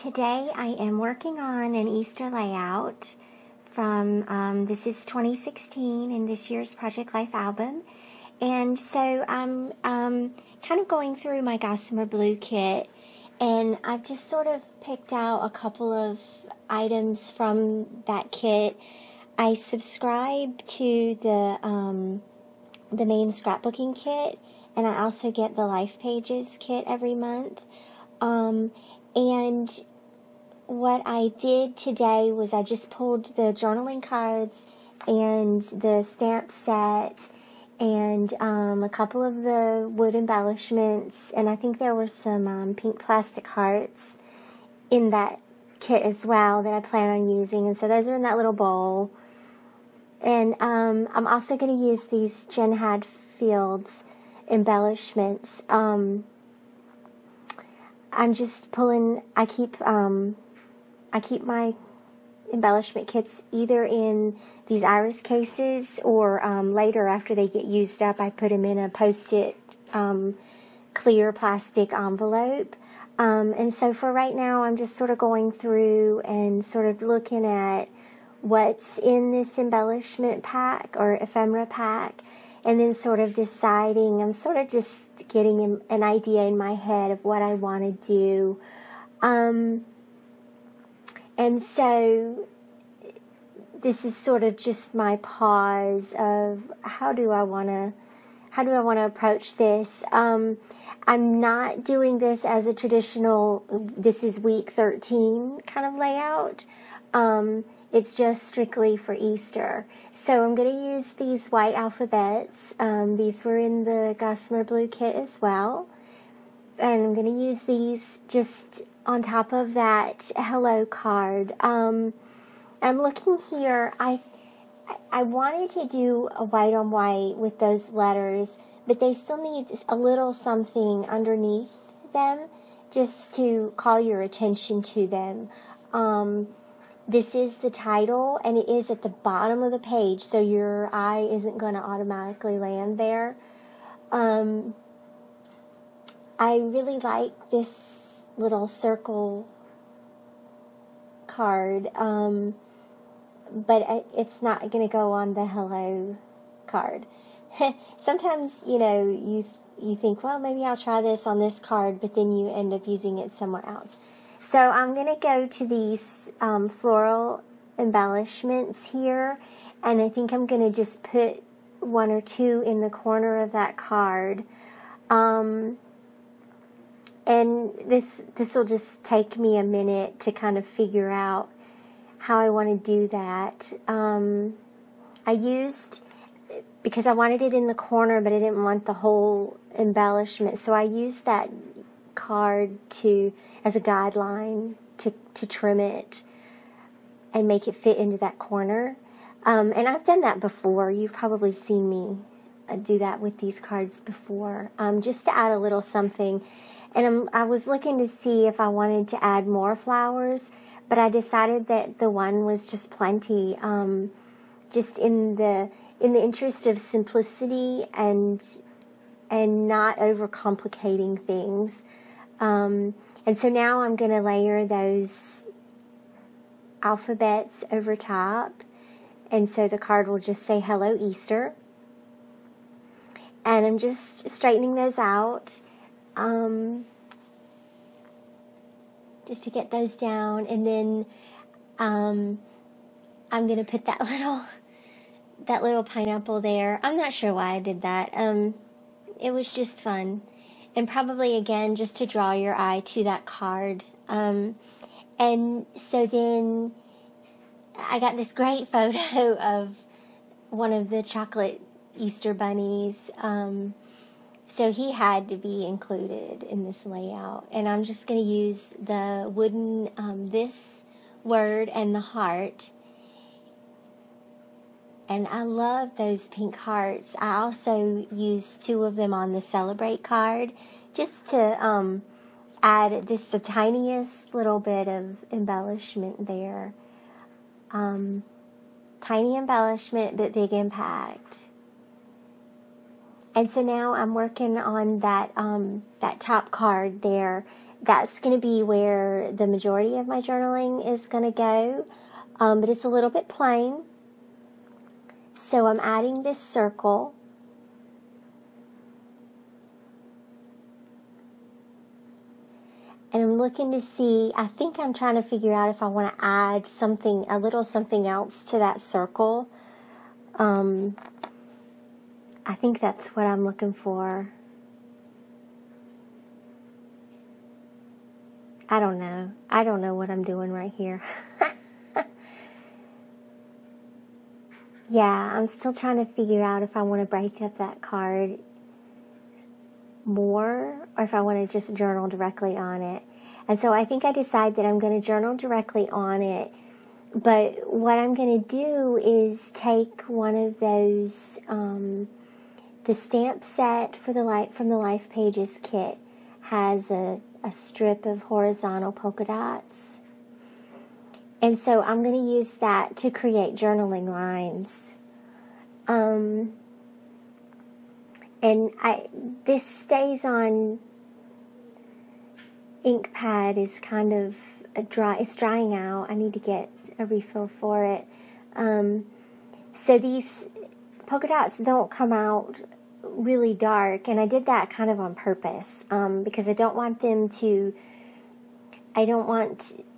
today I am working on an Easter layout from, this is 2016 in this year's Project Life album. And so I'm kind of going through my Gossamer Blue kit, and I've just sort of picked out a couple of items from that kit. I subscribe to the main scrapbooking kit, and I also get the Life Pages kit every month. And what I did today was I just pulled the journaling cards and the stamp set and a couple of the wood embellishments, and I think there were some pink plastic hearts in that kit as well that I plan on using, and so those are in that little bowl. And I'm also going to use these Jen Hadfield's embellishments. I'm just pulling, I keep my embellishment kits either in these iris cases or later after they get used up, I put them in a Post-it clear plastic envelope. And so for right now, I'm just sort of going through and sort of looking at what's in this embellishment pack or ephemera pack, and then sort of deciding, I'm sort of just getting an idea in my head of what I want to do. And so this is sort of just my pause of how do I want to approach this. I'm not doing this as a traditional, this is week 13 kind of layout. It's just strictly for Easter. So I'm going to use these white alphabets. These were in the Gossamer Blue kit as well. And I'm going to use these just on top of that hello card. I'm looking here. I wanted to do a white on white with those letters, but they still need a little something underneath them just to call your attention to them. This is the title, and it is at the bottom of the page, so your eye isn't going to automatically land there. I really like this little circle card, but it's not going to go on the hello card. Sometimes, you think, well, maybe I'll try this on this card, but then you end up using it somewhere else. So I'm going to go to these floral embellishments here, and I think I'm going to just put one or two in the corner of that card. And this will just take me a minute to kind of figure out how I want to do that. I used, because I wanted it in the corner, but I didn't want the whole embellishment, so I used that card as a guideline to trim it and make it fit into that corner. And I've done that before. You've probably seen me do that with these cards before, just to add a little something. And I was looking to see if I wanted to add more flowers, but I decided that the one was just plenty, just in the interest of simplicity and not overcomplicating things. And so now I'm going to layer those alphabets over top, and so the card will just say Hello Easter. And I'm just straightening those out, just to get those down, and then I'm going to put that little pineapple there. I'm not sure why I did that. It was just fun. And probably, again, just to draw your eye to that card. And so then I got this great photo of one of the chocolate Easter bunnies. So he had to be included in this layout. And I'm just going to use the wooden, this word and the heart. And I love those pink hearts. I also used two of them on the Celebrate card just to add just the tiniest little bit of embellishment there. Tiny embellishment, but big impact. And so now I'm working on that top card there. that's going to be where the majority of my journaling is going to go, but it's a little bit plain. So I'm adding this circle. And I'm looking to see, I think I'm trying to figure out if I want to add something, a little something else to that circle. I think that's what I'm looking for. I don't know. I don't know what I'm doing right here. Yeah, I'm still trying to figure out if I want to break up that card more or if I want to just journal directly on it. And so I think I decide that I'm going to journal directly on it. But what I'm going to do is take one of those, the stamp set for from the Life Pages kit has a strip of horizontal polka dots. And so I'm going to use that to create journaling lines. And this stays on ink pad is kind of it's drying out. I need to get a refill for it. So these polka dots don't come out really dark, and I did that kind of on purpose, because I don't want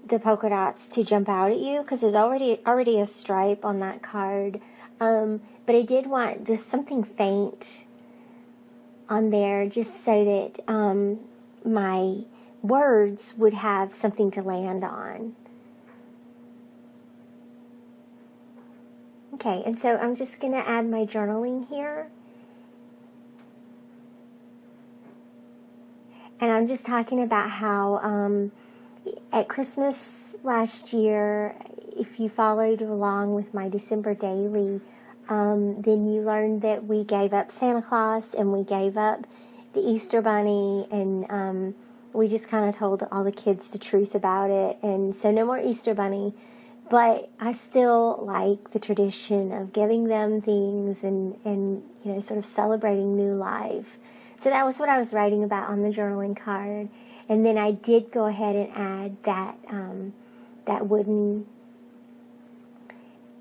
the polka dots to jump out at you, because there's already a stripe on that card. But I did want just something faint on there, just so that my words would have something to land on. Okay, and so I'm just going to add my journaling here. And I'm just talking about how at Christmas last year, if you followed along with my December daily, then you learned that we gave up Santa Claus and we gave up the Easter Bunny, and we just kind of told all the kids the truth about it. And so no more Easter Bunny, but I still like the tradition of giving them things and sort of celebrating new life. So that was what I was writing about on the journaling card. And then I did go ahead and add that wooden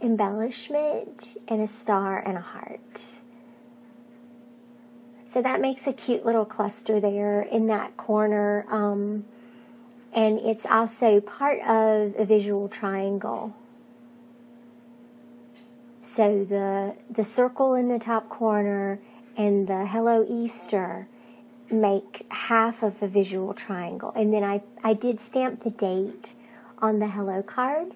embellishment and a star and a heart. So that makes a cute little cluster there in that corner. And it's also part of a visual triangle. So the circle in the top corner and the Hello Easter make half of a visual triangle. And then I did stamp the date on the Hello card.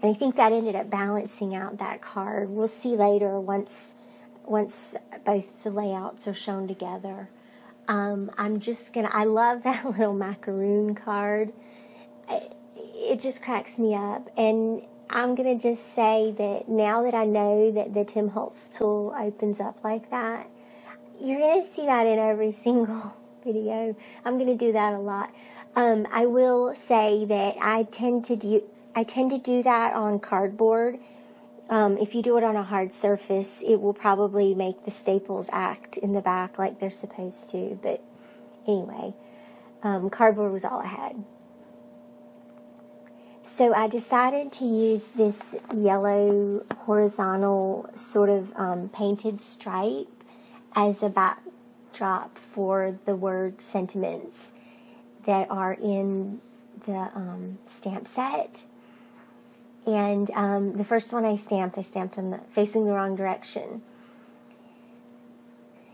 And I think that ended up balancing out that card. We'll see later once both the layouts are shown together. I love that little macaroon card. It just cracks me up. And I'm going to just say that now that I know that the Tim Holtz tool opens up like that, you're going to see that in every single video. I'm going to do that a lot. I will say that I tend to do that on cardboard. If you do it on a hard surface, it will probably make the staples act in the back like they're supposed to. But anyway, cardboard was all I had. So I decided to use this yellow horizontal sort of painted stripe as a backdrop for the word sentiments that are in the stamp set. And the first one I stamped on facing the wrong direction.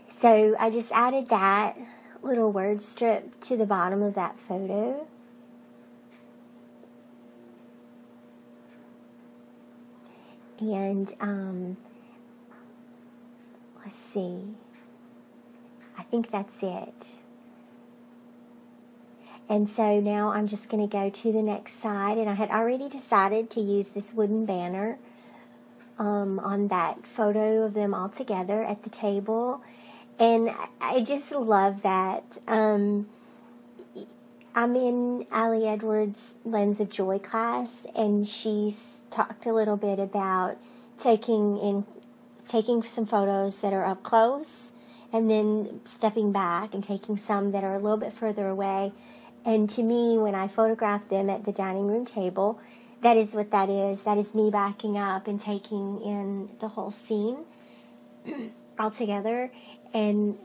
So I just added that little word strip to the bottom of that photo. And let's see. I think that's it. And so now I'm just going to go to the next side. And I had already decided to use this wooden banner on that photo of them all together at the table. And I just love that. I'm in Allie Edwards' Lens of Joy class, and she's talked a little bit about taking some photos that are up close and then stepping back and taking some that are a little bit further away. And to me, when I photograph them at the dining room table, that is what that is. That is me backing up and taking in the whole scene all together, and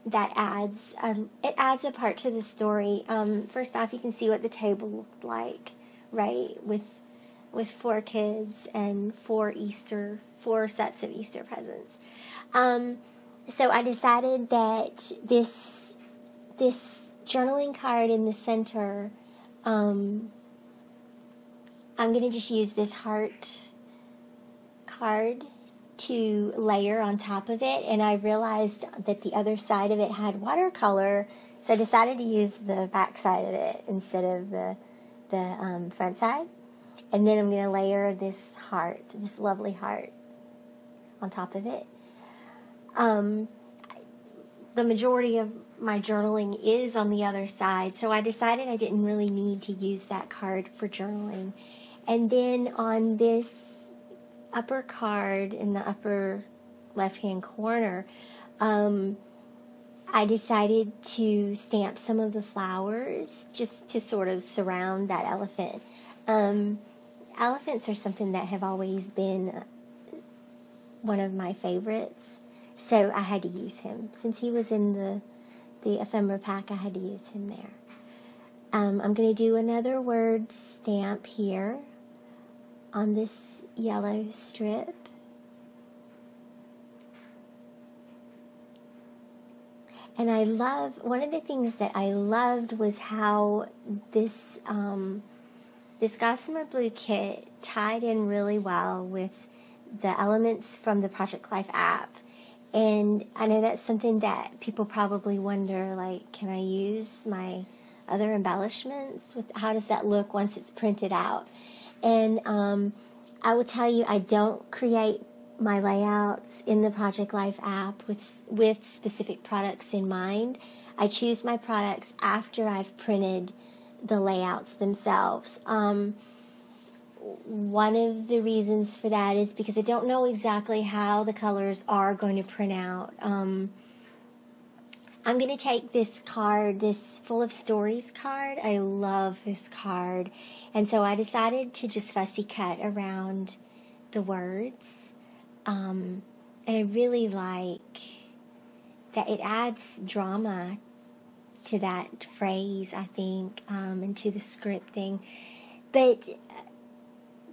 that adds a part to the story. First off, you can see what the table looked like, right, with 4 kids and 4 sets of Easter presents. So I decided that this journaling card in the center, I'm going to just use this heart card to layer on top of it, and I realized that the other side of it had watercolor, so I decided to use the back side of it instead of the front side. And then I'm going to layer this heart, this lovely heart, on top of it. The majority of my journaling is on the other side, so I decided I didn't really need to use that card for journaling. And then on this upper card in the upper left-hand corner, I decided to stamp some of the flowers just to sort of surround that elephant. Elephants are something that have always been one of my favorites, so I had to use him. Since he was in the ephemera pack, I had to use him there. I'm going to do another word stamp here on this yellow strip. And one of the things that I loved was how this Gossamer Blue kit tied in really well with the elements from the Project Life app. And I know that's something that people probably wonder, like, can I use my other embellishments? How does that look once it's printed out? And I will tell you, I don't create my layouts in the Project Life app with specific products in mind. I choose my products after I've printed the layouts themselves. One of the reasons for that is because I don't know exactly how the colors are going to print out. I'm going to take this card, this Full of Stories card. I love this card. And so I decided to just fussy cut around the words. And I really like that it adds drama to that phrase, I think, and to the scripting. But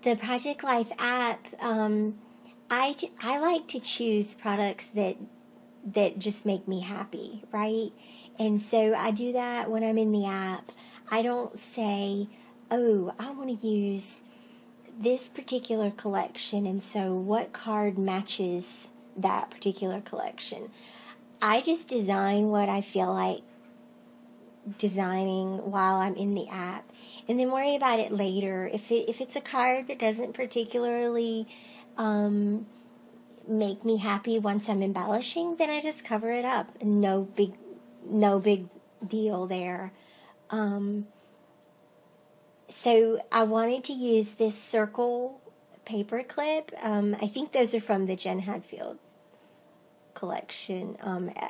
the Project Life app, I like to choose products that just make me happy, right? And so I do that when I'm in the app. I don't say, oh, I want to use this particular collection, and so what card matches that particular collection? I just design what I feel like designing while I'm in the app, and then worry about it later. If it's a card that doesn't particularly make me happy once I'm embellishing, then I just cover it up. No big deal there. So I wanted to use this circle paper clip. I think those are from the Jen Hadfield collection.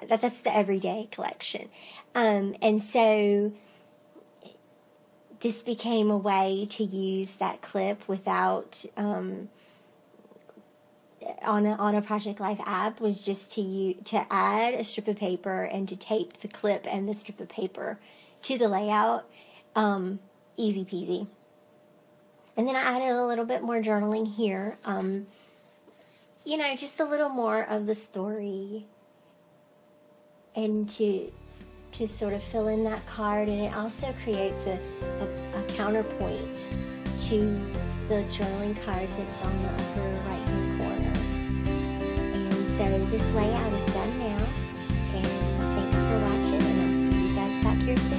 That's the Everyday collection. And so this became a way to use that clip without, on a Project Life app, was just to add a strip of paper and to tape the clip and the strip of paper to the layout. Easy peasy. And then I added a little bit more journaling here. Just a little more of the story, and to sort of fill in that card. And it also creates a counterpoint to the journaling card that's on the upper right-hand corner. And so this layout is done now. And thanks for watching, and I'll see you guys back here soon.